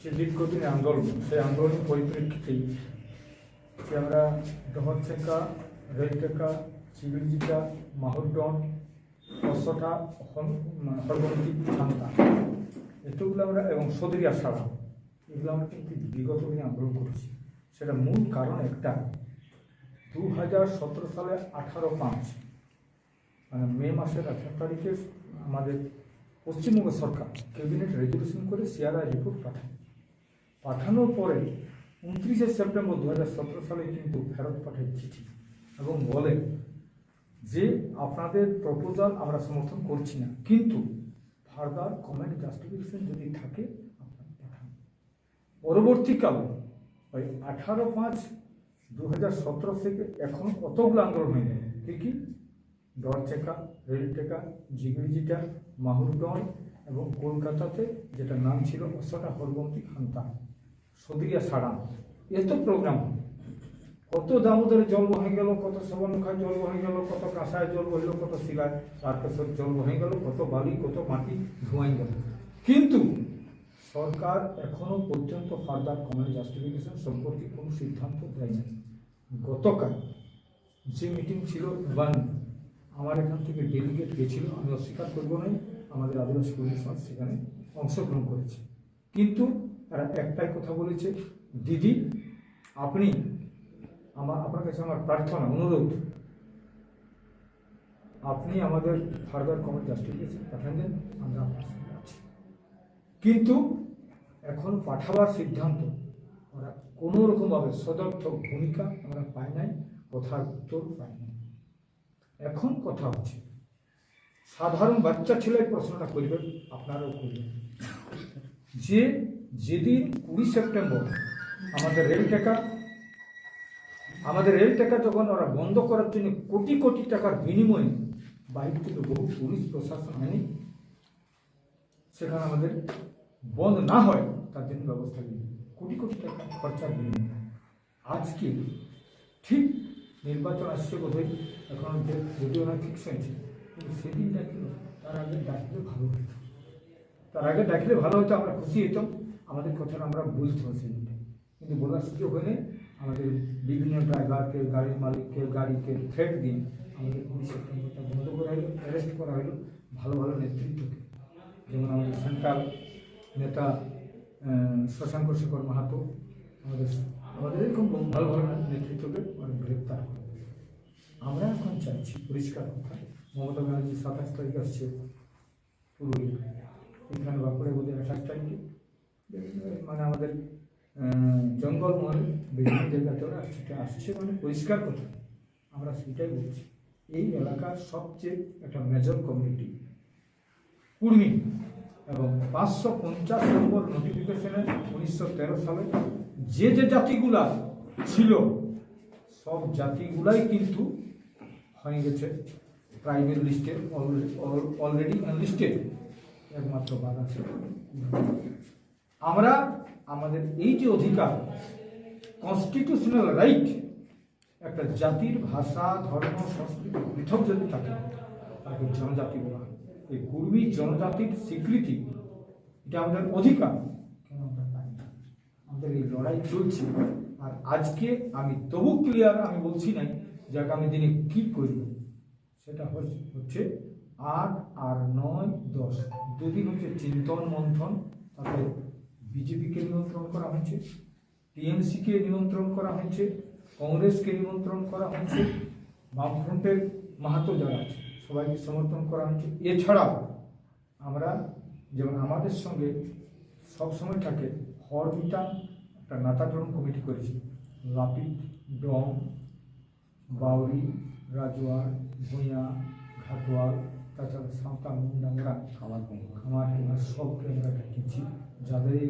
যে দীর্ঘদিনের আন্দোলন, সেই আন্দোলনের পরিপ্রেক্ষিতেই যে আমরা ডহরচেকা, রেলটেকা, চিগড়িজিটা, মাহুরডন, অশ্বটা, হরবন্তি, খান্তা, এতগুলো আমরা এবং সদরিয়া সারা, এগুলো আমরা কিন্তু বিগত দিনে আন্দোলন করেছি। সেটা মূল কারণ একটা, 2017 সালে 18/5 মানে মে মাসের 18 তারিখে আমাদের পশ্চিমবঙ্গ সরকার ক্যাবিনেট রেজলিউশন করে সিআরআই রিপোর্ট পাঠানোর পরে 29 সেপ্টেম্বর 2017 সালে কিন্তু ফেরত পাঠায় চিঠি এবং বলে যে আপনাদের প্রপোজাল আমরা সমর্থন করছি না, কিন্তু ফার্দার কমেন্ট জাস্টিফিকেশন যদি থাকে আপনারা পাঠান। পরবর্তীকালে ওই 18/5/2017 থেকে এখন কতগুলো আন্দোলন হয়ে গেল। কি ডরচেকা, রেলটেকা, জিগড়িজিটা, মাহুরডন এবং কলকাতাতে যেটা নাম ছিল অশ্বটা, হরবন্তি, খান্তা, সদরিয়া সাড়া, এত প্রোগ্রাম। কত দামোদরে জল বহে গেল, কত সবর্ণখায় জল বহে গেল, কত কাঁসায় জল বহিল, কত শিলায় তারকেশ্বর জল বহে গেল, কত বালি, কত মাটি ধোঁয়াই গেল, কিন্তু সরকার এখনো পর্যন্ত ফার্দার কমেন্ট জাস্টিফিকেশন সম্পর্কে কোনো সিদ্ধান্ত দেয়নি। গতকাল যে মিটিং ছিল আমার এখান থেকে ডেলিগেট গেছিল, আমি অস্বীকার করব না, আমাদের আদিবাসী কর্মী সমাজ সেখানে অংশগ্রহণ করেছে, কিন্তু তারা একটাই কথা বলেছে, দিদি আপনি আপনার কাছে আমার প্রার্থনা, অনুরোধ, আপনি আমাদের ফার্দার কমেন্ট জাস্টিফিকেশন পাঠান দেন, আমরা আপনার সঙ্গে আছি। কিন্তু এখন পাঠাবার সিদ্ধান্ত ওরা কোনো রকমভাবে সদর্থক ভূমিকা আমরা পাই নাই, কথার উত্তর পাই নাই। এখন কথা হচ্ছে, সাধারণ বাচ্চা ছেলে প্রশ্নটা করবেন, আপনারাও করবেন, যে যেদিন 20 সেপ্টেম্বর আমাদের রেল টেকা যখন ওরা বন্ধ করার জন্য কোটি কোটি টাকার বিনিময়ে বাইরে থেকে বহু পুলিশ প্রশাসন আইনি সেখানে আমাদের বন্ধ না হয় তার জন্য ব্যবস্থা নিয়ে কোটি কোটি টাকা খরচার বিনিময়ে আজকে ঠিক নির্বাচন আসছে বোধহয়, এখন যদিও না ফিক্স হয়েছে, কিন্তু সেদিন ডাকলে তার আগে ডাকলে ভালো হতো, আমরা খুশি হতাম, আমাদের কথাটা আমরা বুঝতাম সেদিনটা, কিন্তু বলার সুযোগ হলে আমাদের বিভিন্ন ড্রাইভারকে, গাড়ির মালিককে, গাড়িকে থ্রেট দিয়ে আমাদের 20 সেপ্টেম্বরটা বন্ধ করা হলো, অ্যারেস্ট করা হলো ভালো ভালো নেতৃত্বকে, যেমন আমাদের সেন্ট্রাল নেতা শশাঙ্ক শেখর মাহাতো, আমাদের এরকম ভালো ভালো নেতৃত্বকে গ্রেপ্তার করে। আমরা এখন চাইছি পরিষ্কার কথা, মমতা ব্যানার্জি 27 তারিখ আসছে পুরুলিয়া, এখানে বাঁকুড়া বোধ 28 তারিখে, মানে আমাদের জঙ্গলমহলে বিভিন্ন জায়গাতে ওরা আসছে, মানে পরিষ্কার কথা আমরা সেটাই বলছি। এই এলাকার সবচেয়ে একটা মেজর কমিউনিটি কুর্মী, এবং 550 নম্বর নোটিফিকেশনে 1913 সালে যে জাতিগুলা ছিল সব জাতিগুলাই কিন্তু হয়ে গেছে ট্রাইবেল লিস্টে, অলরেডি এনলিস্টেড, একমাত্র বাদ আছে। আমরা আমাদের এই যে অধিকার, কনস্টিটিউশনাল রাইট, একটা জাতির ভাষা, ধর্ম, সংস্কৃতি পৃথক যদি থাকে তাকে জনজাতি বলা হয়। এই কুর্মী জনজাতির স্বীকৃতি, এটা আমাদের অধিকার, কেন আমরা পাই না? আমাদের এই লড়াই চলছে। আর আজকে আমি তবু ক্লিয়ার আমি বলছি নাই যে আগামী দিনে কি করব, সেটা হচ্ছে 8 আর 9, 10 দুদিন হচ্ছে চিন্তন মন্থন, তাতে বিজেপিকে নিমন্ত্রণ করা হয়েছে, টিএমসিকে নিমন্ত্রণ করা হয়েছে, কংগ্রেসকে নিমন্ত্রণ করা হয়েছে, বামফ্রন্টের মাহাতো যারা আছে সবাইকে সমর্থন করা হয়েছে। এছাড়াও আমরা যেমন আমাদের সঙ্গে সবসময় থাকে হরমিটান একটা নাতাচরণ কমিটি করেছি, লাপিত, ডং, বাউরি, রাজওয়ার, ভূঁইয়া, ঘাটোয়াল, তাছাড়া সাঁওতাল, মুন্ডাঙ্গরা, খামার সবকে আমরা ডেকেছি। যাদের এই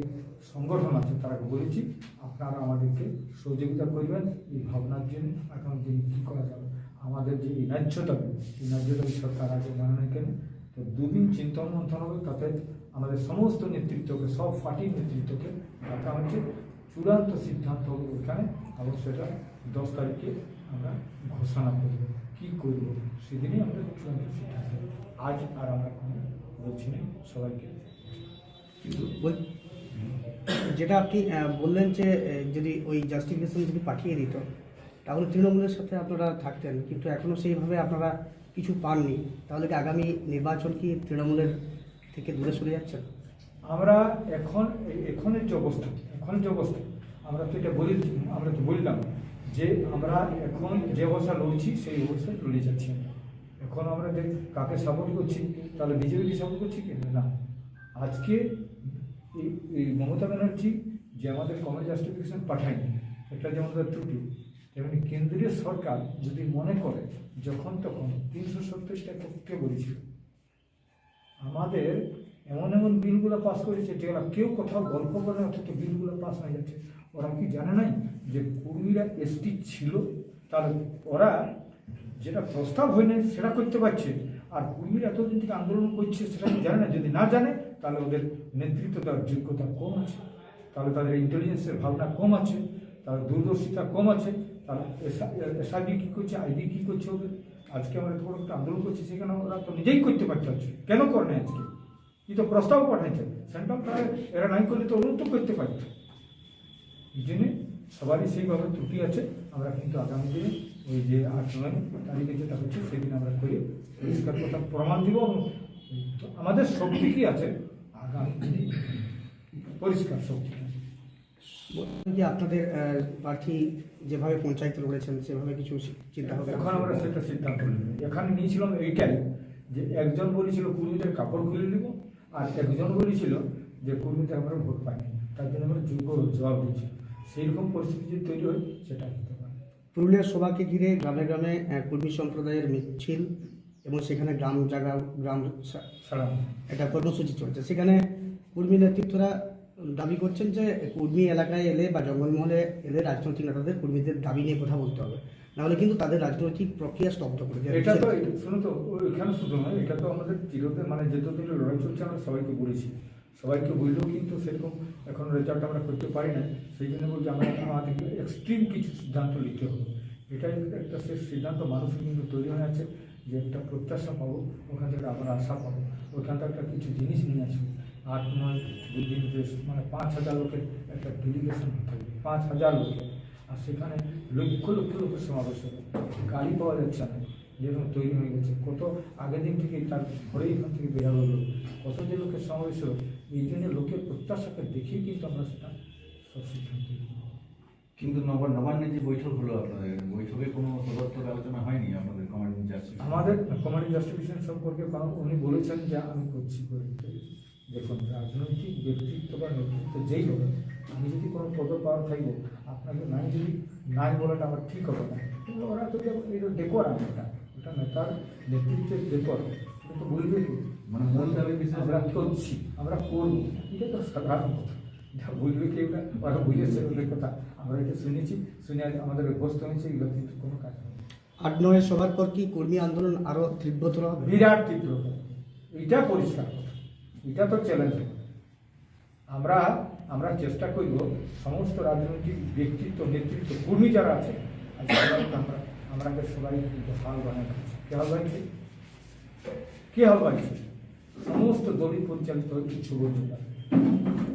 সংগঠন আছে তারাকে বলেছি আপনারা আমাদেরকে সহযোগিতা করবেন এই ভাবনার জন্য, আগামী দিনে কী করা যাবে, আমাদের যে এই ন্যায্য দাবি সরকার আগে মানে কেন, তো দুদিন চিন্তন মন্থন হবে, তাতে আমাদের সমস্ত নেতৃত্বকে, সব পার্টির নেতৃত্বকে ডাকা হচ্ছে, চূড়ান্ত সিদ্ধান্ত হবে ওখানে, এবং সেটা 10 তারিখে আমরা ঘোষণা করব, কী করব সেদিনই আমরা চূড়ান্ত সিদ্ধান্ত। আজ আর আমরা কোনো বলছি না সবাইকে, কিন্তু যেটা আপনি বললেন যে যদি ওই জাস্টিফিকেশন যদি পাঠিয়ে দিত তাহলে তৃণমূলের সাথে আপনারা থাকতেন, কিন্তু এখনও সেইভাবে আপনারা কিছু পাননি, তাহলে কি আগামী নির্বাচন কি তৃণমূলের থেকে দূরে সরে যাচ্ছেন? আমরা এখনের যে অবস্থা আমরা তো এটা আমরা তো বললাম যে আমরা এখন যে অবস্থা লড়ছি সেই অবস্থায় লড়ে যাচ্ছি। এখন আমরা যে কাকে সাপোর্ট করছি, তাহলে বিজেপিকে সাপোর্ট করছি কি না? আজকে এই মমতা ব্যানার্জি যে আমাদের কমন জাস্টিফিকেশন পাঠায়নি, এটা যে আমাদের ত্রুটি, তেমনি কেন্দ্রীয় সরকার যদি মনে করে যখন তখন 370টা পক্ষে বলেছিল, আমাদের এমন বিলগুলো পাস করেছে যেগুলো কেউ কোথাও গল্প করে অথচ বিলগুলো পাস হয়ে যাচ্ছে। ওরা কি জানে নাই যে কুর্মীরা এসটি ছিল? তাহলে ওরা যেটা প্রস্তাব হয় নাই সেটা করতে পারছে, আর কুর্মীরা এতদিন থেকে আন্দোলন করছে সেটা কি জানে না? যদি না জানে তাহলে ওদের নেতৃত্ব দেওয়ার যোগ্যতা কম আছে, তাহলে তাদের ইন্টেলিজেন্সের ভাবনা কম আছে, তাদের দূরদর্শিতা কম আছে। তাহলে এসআইবি কী করছে, আইবি কী করছে ওদের? আজকে আমরা এত বড় একটা আন্দোলন করছি, সেখানে ওরা তো নিজেই করতে পারছে, কেন করে না? আজকে এই তো প্রস্তাব পাঠাইছে সেন্ট্রাল, তাহলে এরা নাই করলে তো অনুরোধ করতে পারত। এই জন্যে সবারই সেইভাবে ত্রুটি আছে। আমরা কিন্তু আগামী দিনে ওই যে 8-9 তারিখে যেটা হচ্ছে সেদিন আমরা করে পরিষ্কার কথা প্রমাণ দিব, এবং আমাদের শক্তি কি আছে আগামী দিনে পরিষ্কার শক্তি আছে। কি আপনাদের প্রার্থী যেভাবে পঞ্চায়েত লড়েছেন সেভাবে কিছু চিন্তা হবে? এখন আমরা সেটা সিদ্ধান্ত নিই। এখানে নিয়েছিলাম এইটাই যে একজন বলেছিল কর্মীদের কাপড় খুলে দিব, আর একজন বলেছিল যে কর্মীদের আমরা ভোট পাইনি, তার জন্য আমরা যোগ্য জবাব দিচ্ছি। সেইরকম পরিস্থিতি যদি তৈরি হয় সেটা হতে পারে। পুরুলিয়ার সভাকে ঘিরে গ্রামে গ্রামে কর্মী সম্প্রদায়ের মিছিল এবং সেখানে গ্রাম সারা একটা কর্মসূচি চলছে, সেখানে কর্মী নেতৃত্বরা দাবি করছেন যে কর্মী এলাকায় এলে বা জঙ্গলমহলে এলে রাজনৈতিক নেতাদের কর্মীদের দাবি নিয়ে কথা বলতে হবে, নাহলে কিন্তু তাদের রাজনৈতিক প্রক্রিয়া স্তব্ধ করে দেবে। এটা তো শুনো তো, এখানে শুধু নয়, এটা তো আমাদের চিরদিন মানে যতদিন লড়াই চলছে আমরা সবাইকে বলেছি, সবাইকে বললেও কিন্তু সেরকম এখন রেজাল্ট আমরা করতে পারি না। সেই জন্য বলছি আমরা আমাদেরকে এক্সট্রিম কিছু সিদ্ধান্ত নিতে হবে। এটাই একটা শেষ সিদ্ধান্ত। মানুষের কিন্তু তৈরি হয়ে আছে যে একটা প্রত্যাশা পাবো, ওখান থেকে আবার আশা পাবো, ওখান থেকে একটা কিছু জিনিস নিয়ে আসবো। 8-9 দিন যে মানে 5,000 লোকের একটা ডেলিগেশন থাকবে, 5,000 লোকের, আর সেখানে লক্ষ লোকের সমাবেশ হবে। গাড়ি পাওয়া যাচ্ছে না, যেরকম তৈরি হয়ে গেছে। কত আগের দিন থেকে তার ঘরেই এখান থেকে বেরোলো লোক, কত যে লোকের সমাবেশ হলো। এই জন্য লোকের প্রত্যাশাকে দেখেই কিন্তু আমরা সেটা সব সিদ্ধান্ত নিই। কিন্তু নবান্নে যে বৈঠক হলো আপনাদের, বৈঠকে কোনো সদর্থক আলোচনা হয়নি আপনাদের কমান্ডিং জাস্টিফিকেশন? আমাদের কমান্ডিং জাস্টিফিকেশন সম্পর্কে উনি বলেছেন যে আমি করছি করে। দেখুন, রাজনৈতিক ব্যক্তিত্ব বা নেতৃত্ব যেই হবে, আমি যদি কোনো পদ পাওয়ার থাকবো, আপনাকে যদি নাই বলাটা আমার ঠিক হবে না। কিন্তু ওরা তো এটা ডেকর, ওটা নেতার নেতৃত্বের ডেকর, এটা তো বলবে কি মানে মূল দাবি বিশেষ আমরা করছি, আমরা করবো, এটা তো সাধারণ কথা। এটা বলবে কি ওরা বুঝেছে ওদের কথা, আমরা এটা শুনেছি, শুনে আমাদের অভ্যস্ত হয়েছে, এগুলো কিন্তু কোনো কাজ নেই। 8-9 সভার পর কি কর্মী আন্দোলন আরো তীব্রতর হবে? বিরাট তীব্র, এটা পরিষ্কার, এটা তো চ্যালেঞ্জ। আমরা চেষ্টা করব সমস্ত রাজনৈতিক ব্যক্তিত্ব নেতৃত্ব কর্মী যারা আছে আমরা সবাই কিন্তু হাল বানাই করছি। কে হাল বানিয়েছে? সমস্ত দলীয় পরিচালিত কিছু বলতে পারে।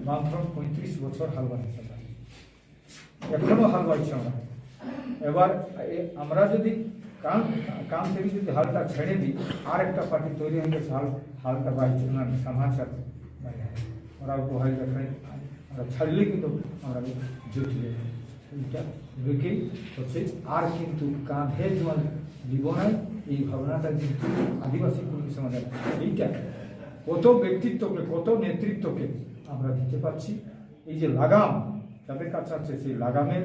বামফ্রন্ট 35 বছর হাল বানিয়েছে, এখনো হাল বাড়ছে। এবার আমরা যদি কাম থেকে যদি হালটা ছেড়ে দিই, আর একটা পার্টি তৈরি হয়ে গেছে, হালটা বাড়ছে না, সমাচার ওরা উপহার দেখায়, আমরা ছাড়লেই কিন্তু আমরা জুটলে এইটা রেখেই হচ্ছে। আর কিন্তু কাঁধে জল দিব নাই, এই ভাবনাটা কিন্তু আদিবাসী কর্মী সমাজের এইটা কত ব্যক্তিত্বকে, কত নেতৃত্বকে আমরা দিতে পারছি। এই যে লাগাম যাদের কাছে আছে, সেই লাগামের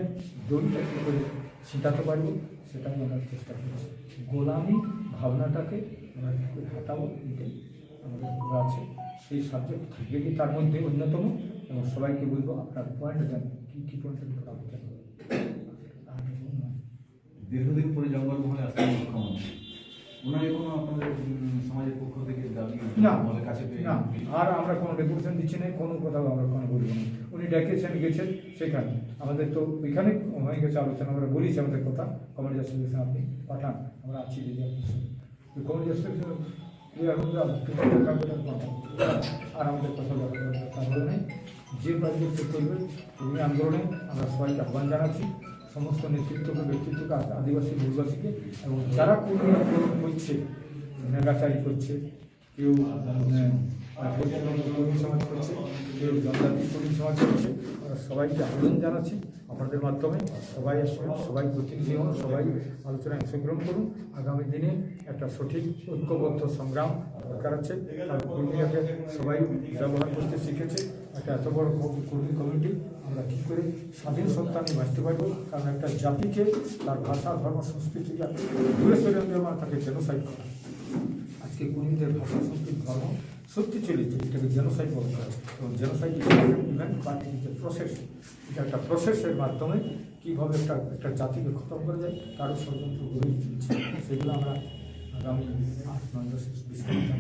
দড়িটা কী করে ছিটাতে পারবো, সেটাই আমরা চেষ্টা করছি। গোলামি ভাবনাটাকে আমরা কী করে হাঁটাবো, এটাই আমাদের আছে। সেই সাবজেক্ট থাকবে কি তার মধ্যে অন্যতম, এবং সবাইকে বলবো আপনার পয়েন্ট দেন, কী পয়েন্ট করা হচ্ছে। দীর্ঘদিন পরে জঙ্গলমহলে আসছেন মুখ্যমন্ত্রী, ওনাকে কোনো আপনাদের সমাজের পক্ষ থেকে দাবি না কাছে না, আর আমরা কোনো ডেপুটেশন দিচ্ছি না, কোনো কথাও আমরা কোনো বলবো না। উনি ডেকেছেন, গেছেন সেখানে, আমাদের তো ওইখানে হয়ে গেছে আলোচনা, আমরা বলেছি আমাদের কথা। কমেন্ট জাস্টিফিকেশন আপনি পাঠান, আমরা আছি যদি আপনি কমেন্ট জাস্টিফিকেশন আর আমাদের কথা বলার নেই। যে কাজগুলো সে করবে কর্মী আন্দোলনে আমরা সবাইকে আহ্বান জানাচ্ছি, সমস্ত নেতৃত্বকে, ব্যক্তিত্বকে, আদিবাসী মূলবাসীকে, এবং যারা কর্মী আন্দোলন করছে, নেগাচারি করছে, কেউ পশ্চিমবঙ্গ কর্মী সমাজ করছে, কেউ জনজাতি কর্মী সমাজ করছে, আমরা সবাইকে আবেদন জানাচ্ছি আপনাদের মাধ্যমে সবাই আসবেন, সবাই প্রতিনিধি হন, সবাই আলোচনায় অংশগ্রহণ করুন। আগামী দিনে একটা সঠিক ঐক্যবদ্ধ সংগ্রাম দরকার আছে। আর কর্মীরাকে সবাই ব্যবহার করতে শিখেছে। একটা এত বড় কর্মী কমিটি আমরা কী করে স্বাধীন সত্তা নিয়ে বাঁচতে পারবো? কারণ একটা জাতিকে তার ভাষা, ধর্ম, সংস্কৃতিকে দূরে সরে দেওয়া, তাকে জেনোসাইড করা। আজকে কর্মীদের ভাষা, সংস্কৃতি, ধর্ম সত্যি চলেছে, এটাকে জেনোসাইড বলতে হয়। এবং genocide event but is a process. এটা একটা প্রসেসের মাধ্যমে কীভাবে একটা জাতিকে খতম করা যায় তারও ষড়যন্ত্র গড়ে চলছে। সেগুলো আমরা আগামী 8-9 বিস্তারিত